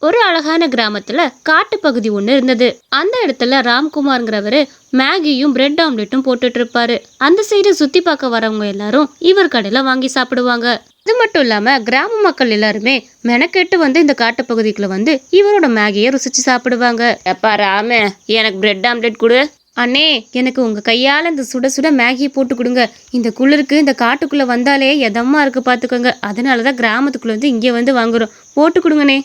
ஒரு அழகான கிராமத்துல காட்டு பகுதி ஒண்ணு இருந்தது. அந்த இடத்துல ராம்குமார்ங்கிறவரு மேகியும் பிரெட் ஆம்லெட்டும் போட்டுட்டு இருப்பாரு. அந்த சைடு சுத்தி பார்க்க வரவங்க எல்லாரும் இவர் கடையில வாங்கி சாப்பிடுவாங்க. அது மட்டும் இல்லாம கிராம மக்கள் எல்லாருமே மெனக்கெட்டு வந்து இந்த காட்டு பகுதிக்குள்ள வந்து இவரோட மேகியை ருசிச்சு சாப்பிடுவாங்க. எப்பா ராம, எனக்கு பிரெட் ஆம்லெட் கொடு. அண்ணே, எனக்கு உங்க கையால இந்த சுட சுட மேகி போட்டு கொடுங்க. இந்த குளிருக்கு இந்த காட்டுக்குள்ள வந்தாலே எதமா இருக்கு பாத்துக்கோங்க. அதனாலதான் கிராமத்துக்குள்ள வந்து இங்க வந்து வாங்குறோம். போட்டு கொடுங்கண்ணே.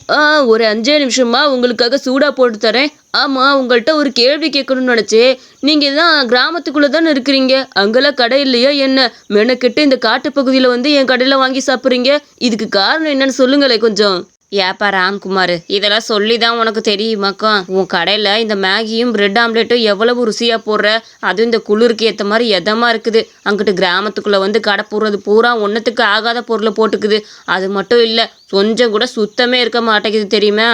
ஒரு 5 நிமிஷமா உங்களுக்காக சூடா போட்டு தரேன். ஆமா, உங்கள்கிட்ட ஒரு கேள்வி கேட்கணும்னு நினைச்சேன். நீங்க தான் கிராமத்துக்குள்ள தானே இருக்கிறீங்க, அங்கெல்லாம் கடை இல்லையா என்ன? மெனக்கெட்டு இந்த காட்டு பகுதியில வந்து என் கடையில வாங்கி சாப்பிட்றீங்க. இதுக்கு காரணம் என்னன்னு சொல்லுங்களேன் கொஞ்சம். ஏப்பா ராம்குமார், இதெல்லாம் சொல்லி தான் உனக்கு தெரியுமாக்கா? உன் கடையில் இந்த மேகியும் பிரெட் ஆம்லெட்டும் எவ்வளவு ருசியாக போடுற. அதுவும் இந்த குளிருக்கு ஏற்ற மாதிரி எதமாக இருக்குது. அங்கிட்டு கிராமத்துக்குள்ளே வந்து கடை போடுறது பூரா ஒன்றுத்துக்கு ஆகாத பொருளை போட்டுக்குது. அது மட்டும் இல்லை, கொஞ்சம் கூட சுத்தமே இருக்க மாட்டேங்குது தெரியுமா?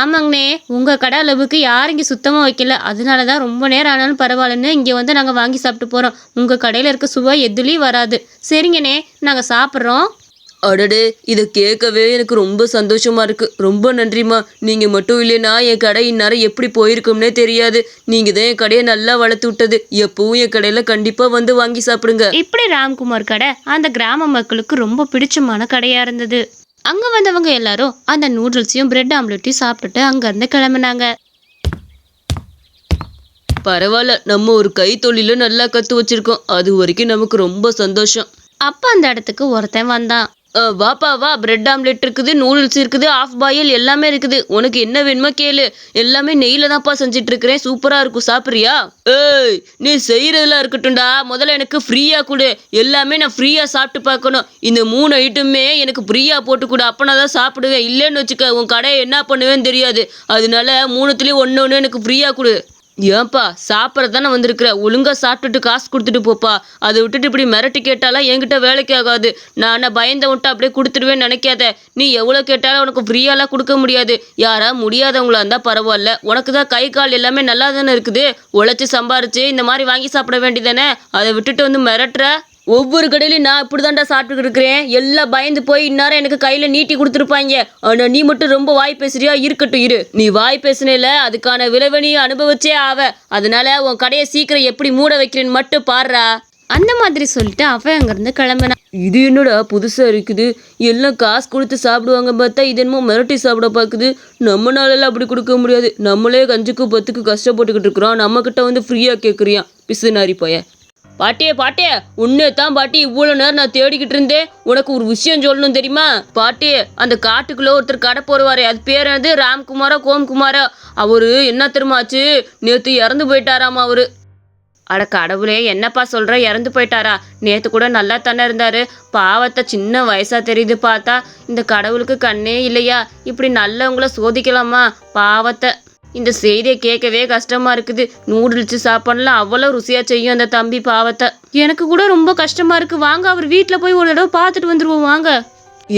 ஆமாங்கண்ணே, உங்க கடை அளவுக்கு யாரும் இங்கே சுத்தமாக வைக்கல. அதனால தான் ரொம்ப நேரம் ஆனாலும் பரவாயில்லன்னு இங்கே வந்து நாங்கள் வாங்கி சாப்பிட்டு போகிறோம். உங்கள் கடையில் இருக்க சுவை எதுலேயும் வராது. சரிங்கண்ணே, நாங்கள் சாப்பிட்றோம். அடடே, இதை கேட்கவே எனக்கு ரொம்ப சந்தோஷமா இருக்கு. ரொம்ப நன்றிம்மா. நீங்க மட்டும் இல்லைன்னா என் கடை இந்நேரம் எப்படி போயிருக்கும்னே தெரியாது. நீங்க தான் என் கடையை நல்லா வளர்த்து விட்டது. எப்பவும் என் கடையில கண்டிப்பா வந்து வாங்கி சாப்பிடுங்க. இப்படி ராம்குமார் கடை அந்த கிராம மக்களுக்கு ரொம்ப பிடிச்சமான கடையா இருந்தது. அங்க வந்தவங்க எல்லாரும் அந்த நூடுல்ஸையும் பிரெட் ஆம்லெட்டையும் சாப்பிட்டுட்டு அங்க இருந்து கிளம்பினாங்க. பரவாயில்ல, நம்ம ஒரு கைத்தொழில நல்லா கத்து வச்சிருக்கோம். அது வரைக்கும் நமக்கு ரொம்ப சந்தோஷம். அப்ப அந்த இடத்துக்கு ஒருத்தன் வந்தான். வாப்பா வா, பிரெட் ஆம்லெட் இருக்குது, நூடுல்ஸ் இருக்குது, ஆஃப் பாயில் எல்லாமே இருக்குது. உனக்கு என்ன வேணுமோ கேளு. எல்லாமே நெய்ல தான்ப்பா செஞ்சுட்டு இருக்கிறேன். சூப்பரா இருக்கும், சாப்பிட்றியா? ஏய், நீ செய்யறதுலாம் இருக்கட்டும்டா, முதல்ல எனக்கு ஃப்ரீயா கொடு. எல்லாமே நான் ஃப்ரீயா சாப்பிட்டு பார்க்கணும். இந்த 3 ஐட்டமே எனக்கு ஃப்ரீயா போட்டு கொடு, அப்பனா தான் சாப்பிடுவேன். இல்லைன்னு வச்சுக்க, உன் கடையை என்ன பண்ணுவேன்னு தெரியாது. அதனால 3த்துலேயும் ஒன்று எனக்கு ஃப்ரீயா கொடு. ஏன்பா, சாப்பிட்றது தானே வந்திருக்கிற, ஒழுங்கா சாப்பிட்டுட்டு காசு கொடுத்துட்டு போப்பா. அதை விட்டுட்டு இப்படி மிரட்டி கேட்டாலாம் என்கிட்ட வேலைக்கு ஆகாது. நான் பயந்த விட்டு அப்படியே கொடுத்துடுவேன்னு நினைக்காத. நீ எவ்வளோ கேட்டாலும் உனக்கு ஃப்ரீயாலாம் கொடுக்க முடியாது. யாரா முடியாதவங்களா இருந்தால் பரவாயில்ல. உனக்கு தான் கை கால் எல்லாமே நல்லா தானே இருக்குது. உழைச்சி சம்பாரிச்சு இந்த மாதிரி வாங்கி சாப்பிட வேண்டியதானே. அதை விட்டுட்டு வந்து மிரட்டுற. ஒவ்வொரு கடையிலையும் நான் இப்படி தான்டா சாப்பிட்டு இருக்கிறேன். எல்லாம் பயந்து போய் இந்நேரம் எனக்கு கையில நீட்டி கொடுத்துருப்பாங்க. ஆனா நீ மட்டும் ரொம்ப வாய் பேசுறியா? இருக்கட்டும் இரு. நீ வாய் பேசுனேல, அதுக்கான விளைவை நீ அனுபவிச்சே ஆவ. அதனால உன் கடையை சீக்கிரம் எப்படி மூட வைக்கிறேன்னு மட்டும் பாடுறா. அந்த மாதிரி சொல்லிட்டு அவன் அங்கிருந்து கிளம்பினான். இது என்னடா புதுசா இருக்குது. எல்லாம் காசு கொடுத்து சாப்பிடுவாங்க பார்த்தா இது என்னமோ மிரட்டி சாப்பிட பார்க்குது. நம்மளால அப்படி கொடுக்க முடியாது. நம்மளே 5க்கு 10க்கு கஷ்டப்பட்டுக்கிட்டு இருக்கிறோம். நம்ம கிட்ட வந்து ஃப்ரீயா கேட்குறியா? பிசுநாரி போய. பாட்டியே, உன்னே தான் பாட்டி இவ்வளோ நேரம் நான் தேடிக்கிட்டு இருந்தேன். உனக்கு ஒரு விஷயம் சொல்லணும் தெரியுமா? பாட்டியே, அந்த காட்டுக்குள்ள ஒருத்தர் கடை போடுவாரு. அது பேர் என்னது? ராம்குமாரா கோம்குமாரா? அவரு என்ன தெரியுமாச்சு, நேற்று இறந்து போயிட்டாராமா அவரு. அட கடவுளே, என்னப்பா சொல்ற? இறந்து போயிட்டாரா? நேத்து கூட நல்லா தானே இருந்தாரு. பாவத்தை, சின்ன வயசா தெரியுது பார்த்தா. இந்த கடவுளுக்கு கண்ணே இல்லையா? இப்படி நல்லவங்கள சோதிக்கலாமா? பாவத்தை. இந்த செய்தியை கேட்கவே கஷ்டமா இருக்குது. நூடுல்ஸ் சாப்பாடுலாம் அவ்வளோ ருசியா செய்யும் அந்த தம்பி. பாவத்தை, எனக்கு கூட ரொம்ப கஷ்டமா இருக்கு. வாங்க, அவர் வீட்டில் போய் ஒரு தடவை பார்த்துட்டு வந்துருவோம் வாங்க.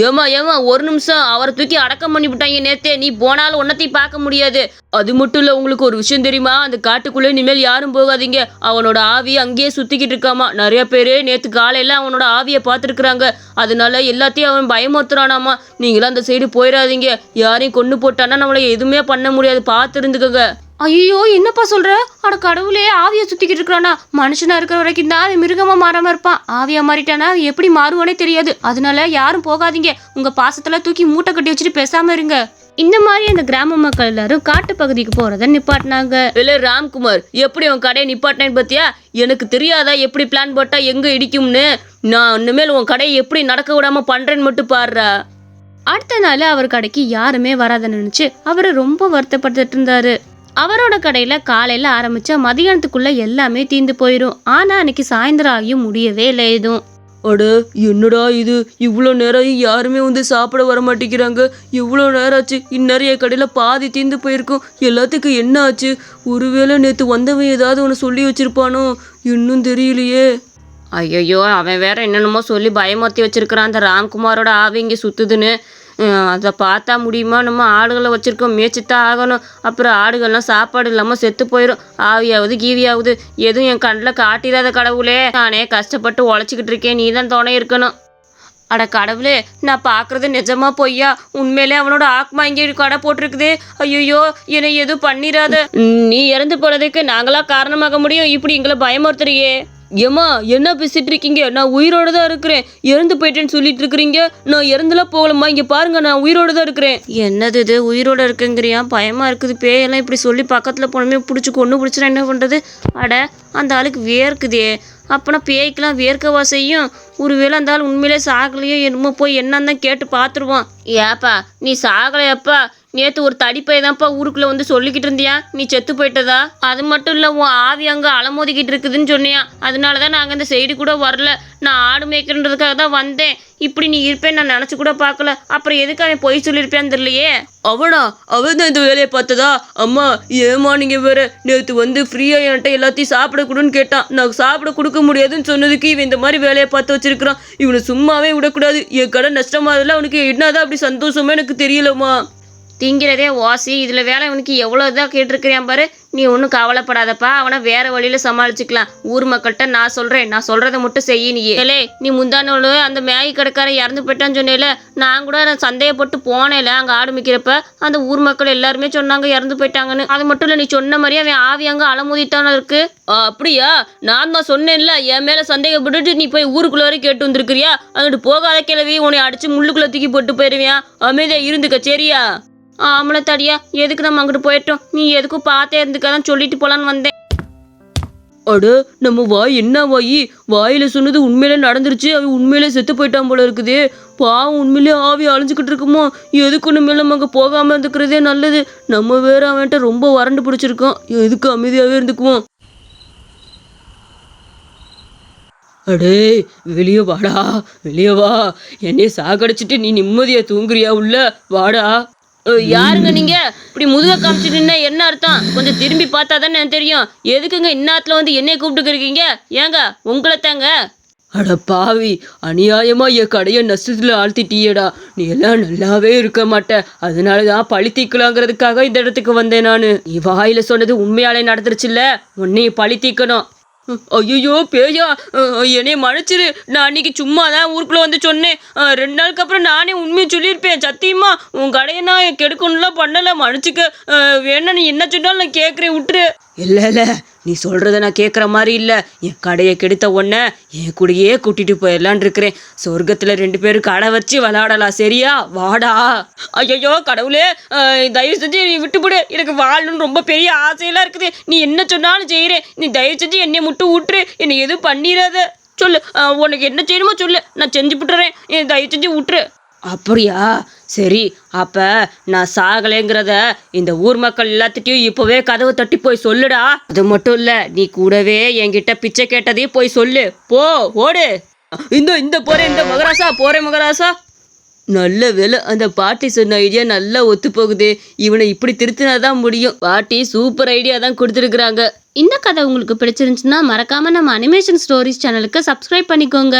ஏமா ஒரு நிமிஷம், அவரை தூக்கி அடக்கம் பண்ணி விட்டாங்க நேத்தே. நீ போனாலும் ஒன்னத்தையும் பார்க்க முடியாது. அது மட்டும் இல்லை, உங்களுக்கு ஒரு விஷயம் தெரியுமா? அந்த காட்டுக்குள்ளே இனிமேல் யாரும் போகாதீங்க. அவனோட ஆவி அங்கேயே சுற்றிக்கிட்டு இருக்காமா. நிறைய பேர் நேற்று காலையில் அவனோட ஆவியை பார்த்துருக்குறாங்க. அதனால எல்லாத்தையும் அவன் பயமுறுத்துறானாமா. நீங்களாம் அந்த சைடு போயிடாதீங்க. யாரையும் கொண்டு போட்டானா நம்மளை எதுவுமே பண்ண முடியாது. பார்த்து இருந்துக்கோங்க. ஐயோ, என்னப்பா சொல்ற? அட கடவுளே, ஆவியை சுத்திக்கிட்டு இருக்கிறானா? மனுஷனா இருக்கிற வரைக்கும் தான் அது மிருகமா மாறாம இருப்பான். ஆவியா மாறிட்டானா எப்படி மாறுவானே தெரியாது. அதனால யாரும் போகாதீங்க. உங்க பாசத்துல தூக்கி மூட்டை கட்டி வச்சுட்டு பேசாம இருங்க. இந்த மாதிரி அந்த கிராம மக்கள் எல்லாரும் காட்டு பகுதிக்கு போறத நிப்பாட்டினாங்க. இல்ல ராம்குமார், எப்படி உன் கடையை நிப்பாட்டினேன்னு பார்த்தியா? எனக்கு தெரியாதா எப்படி பிளான் போட்டா எங்க இடிக்கும்னு? நான் இனிமேல் உன் கடையை எப்படி நடக்க விடாம பண்றேன்னு மட்டும் பாடுறா. அடுத்த நாள் அவர் கடைக்கு யாருமே வராத நினைச்சு அவரு ரொம்ப வருத்தப்பட்டுட்டு இருந்தாரு. அவரோட கடையில காலையில ஆரம்பிச்சா மதியானத்துக்குள்ள எல்லாமே தீந்து போயிடும். ஆனா அன்னைக்கு சாயந்தரம் ஆகியும் முடியவே இல்லை எதுவும். அட என்னடா இது, இவ்வளோ நேரம் யாருமே வந்து சாப்பிட வர மாட்டேங்கிறாங்க. இவ்வளோ நேரம் ஆச்சு. இந்நேரம் என் கடையில் பாதி தீந்து போயிருக்கும். எல்லாத்துக்கும் என்ன ஆச்சு? ஒருவேளை நேற்று வந்தவன் ஏதாவது ஒன்று சொல்லி வச்சிருப்பானோ? இன்னும் தெரியலையே. ஐயோ, அவன் வேற என்னென்னமோ சொல்லி பயமுறுத்தி வச்சிருக்கிறான். அந்த ராம்குமாரோட ஆவி இங்கே சுத்துதுன்னு. அதை பார்த்தா முடியுமா? நம்ம ஆடுகளை வச்சுருக்கோம், மேய்ச்சித்தான் ஆகணும். அப்புறம் ஆடுகள்லாம் சாப்பாடு இல்லாமல் செத்து போயிடும். ஆவியாவது கீவியாவது எதுவும் என் கண்ணில் காட்டிடாத கடவுளே. நானே கஷ்டப்பட்டு உழைச்சிக்கிட்டு இருக்கேன், நீ தான் துணை இருக்கணும். அட கடவுளே, நான் பார்க்கறது நிஜமா பொய்யா? உண்மையிலே அவனோட ஆத்மா இங்கே கடை போட்டிருக்குது. ஐயோ, என்னை எதுவும் பண்ணிடாத. நீ இறந்து போனதுக்கு நாங்களா காரணமாக முடியும், இப்படி எங்களை பயமுறுத்துறியே. ஏம்மா, என்ன பேசிட்டு இருக்கீங்க? நான் உயிரோட தான் இருக்கிறேன். இறந்து போயிட்டேன்னு சொல்லிட்டு இருக்கிறீங்க. நான் இறந்துலாம் போகலம்மா, இங்க பாருங்க, நான் உயிரோட தான் இருக்கிறேன். என்னது இது, உயிரோட இருக்குங்கிறியா? பயமா இருக்குது. பேயெல்லாம் இப்படி சொல்லி பக்கத்துல போனமே பிடிச்சி கொண்டு பிடிச்சினா என்ன பண்றது? அட, அந்த ஆளுக்கு வேர்க்குதே. அப்பனா பேய்க்கெல்லாம் வேர்க்கவா செய்யும்? ஒருவேளை அந்த ஆள் உண்மையிலே சாகலையோ என்னமோ, போய் என்னன்னு தான் கேட்டு பார்த்துருவோம். ஏப்பா, நீ சாகலையப்பா? நேற்று ஒரு தடிப்பை தான்ப்பா ஊருக்குள்ளே வந்து சொல்லிக்கிட்டு இருந்தியா நீ செத்து போயிட்டதா? அது மட்டும் இல்லை, உன் ஆவி அங்கே அலமோதிக்கிட்டு இருக்குதுன்னு சொன்னியா. அதனால தான் நாங்கள் இந்த சைடு கூட வரல. நான் ஆடு மேய்க்கிறதுக்காக தான் வந்தேன். இப்படி நீ இருப்பேன்னு நான் நினச்சி கூட பார்க்கல. அப்புறம் எதுக்கு அவன் பொய் சொல்லியிருப்பேன்னு தெரியலையே. அவன் தான் இந்த வேலையை பார்த்ததா? அம்மா, ஏமா நீங்கள் வேற? நேற்று வந்து ஃப்ரீயாக என்கிட்ட எல்லாத்தையும் சாப்பிட கொடுன்னு கேட்டான். நான் சாப்பிட கொடுக்க முடியாதுன்னு சொன்னதுக்கு இவன் இந்த மாதிரி வேலையை பார்த்து வச்சிருக்கிறான். இவனை சும்மாவே விடக்கூடாது. என் கடை நஷ்டமாதில் அவனுக்கு என்னதான் அப்படி சந்தோஷமா எனக்கு தெரியலம்மா. திங்கிறதே வாசி, இதில் வேலை இவனுக்கு எவ்வளோ இதாக கேட்டிருக்கிறியான் பாரு. நீ ஒன்றும் கவலைப்படாதப்பா, அவனை வேற வழியில் சமாளிச்சுக்கலாம். ஊர் மக்கள்கிட்ட நான் சொல்கிறேன், நான் சொல்கிறத மட்டும் செய்ய. நீ முந்தானோடு அந்த மேகி கடைக்காரன் இறந்து போயிட்டான்னு சொன்னேல, நான் கூட சந்தேகப்பட்டு போனேன்ல அங்கே ஆடு மிக்கிறப்ப. அந்த ஊர் மக்கள் எல்லாருமே சொன்னாங்க இறந்து போயிட்டாங்கன்னு. அது மட்டும் இல்லை, நீ சொன்ன மாதிரியே அவன் ஆவி அங்கே அலமுதித்தானே இருக்கு. அப்படியா? நான் தான் சொன்னேன்ல, என் மேலே சந்தேகப்பட்டுட்டு நீ போய் ஊருக்குள்ள வரை கேட்டு வந்திருக்கிறியா? அங்கிட்டு போகாத கிளவி, உன்னை அடிச்சு முள்ளுக்குள்ளே தூக்கி போட்டு போயிடுவியா? அமைதியா இருந்துக்க, சரியா? ஆமலை தடியா, எதுக்கு நம்ம அங்கிட்டு போயிட்டோம்? நீ எதுக்கும் பார்த்தே இருந்துக்காதான் சொல்லிட்டு போலான்னு வந்தேன். அட, நம்ம வாய் என்ன வாயி? வாயில சொன்னது உண்மையிலே நடந்துருச்சு. அவன் உண்மையிலே செத்து போயிட்டான் போல இருக்குது. பாவம், உண்மையிலே ஆவி அழிஞ்சுக்கிட்டு இருக்குமோ? எதுக்கு உண்மையில நம்ம அங்கே போகாமல் இருந்துக்கிறதே நல்லது. நம்ம வேற அவன்கிட்ட ரொம்ப வறண்டு பிடிச்சிருக்கோம். எதுக்கு அமைதியாகவே இருந்துக்குவோம். அடே, வெளியே வாடா, வெளியே வா. என்னைய சாகடிச்சிட்டு நீ நிம்மதியா தூங்குறியா? உள்ள வாடா. யாருங்க நீங்க? இப்படி முதுக காமிச்சிட்டு என்ன அர்த்தம்? கொஞ்சம் திரும்பி பார்த்தா தானே எனக்கு தெரியும். எதுக்குங்க இந்நேரத்துல வந்து என்னைய கூப்பிட்டுக்கிறீங்க? ஏங்க உங்களை தாங்க. அட பாவி, அநியாயமா என் கடையை நஷ்டத்துல ஆழ்த்திட்டியேடா. நீ எல்லாம் நல்லாவே இருக்க மாட்ட. அதனாலதான் பழி தீக்கலாங்கிறதுக்காக இந்த இடத்துக்கு வந்தேன் நானு. நீ வாயில சொன்னது உண்மையாலே நடந்துருச்சுல்ல, உன்னைய பழி தீக்கணும். ஐயோ பேயா, என்னைய மன்னிச்சிரு. நான் அன்னைக்கு சும்மா தான் ஊருக்குள்ள வந்து சொன்னேன். 2 நாளுக்கு அப்புறம் நானே உண்மையை சொல்லியிருப்பேன். சத்தியமா உன் கடையை நான் கெடுக்கணும்லாம் பண்ணல, மன்னிச்சுக்க. வேணா நீ என்ன சொன்னாலும் நான் கேட்குறேன், விட்டுரு. இல்லை, நீ சொல்கிறத நான் கேட்குற மாதிரி இல்லை. என் கடையை கெடுத்த உடனே என் கூடயே கூட்டிகிட்டு போயிடலான் இருக்கிறேன். சொர்க்கத்தில் 2 பேரும் கடை வச்சு விளையாடலாம், சரியா? வாடா. ஐயோ கடவுளே, தயவு செஞ்சு நீ விட்டுவிடு. எனக்கு வாழணும்னு ரொம்ப பெரிய ஆசையெல்லாம் இருக்குது. நீ என்ன சொன்னாலும் செய்கிறேன். நீ தயவு செஞ்சு என்னை மட்டும் விட்டுரு. என்னை எதுவும் பண்ணிடாத. சொல்லு, உனக்கு என்ன செய்யணுமோ சொல்லு, நான் செஞ்சு விட்டுறேன். என்னை தயவு செஞ்சு விட்டுரு. அப்படியா? சரி, அப்ப நான் சாகலைங்கிறத இந்த ஊர் மக்கள் எல்லாத்துட்டையும் இப்பவே கதவு தட்டி போய் சொல்லுடா. அது மட்டும் இல்ல, நீ கூடவே என்கிட்ட பிச்சை கேட்டதையும் போய் சொல்லு. போ, ஓடு. இந்த போறேன், இந்த மகராசா போறேன் மகராசா. நல்ல வேலை, அந்த பாட்டி சொன்ன ஐடியா நல்லா ஒத்து போகுது. இவனை இப்படி திருத்தினாதான் முடியும். பாட்டி சூப்பர் ஐடியா தான் கொடுத்துருக்குறாங்க. இந்த கதை உங்களுக்கு பிடிச்சிருந்துச்சுன்னா மறக்காம நம்ம அனிமேஷன் ஸ்டோரிஸ் சேனலுக்கு சப்ஸ்கிரைப் பண்ணிக்கோங்க.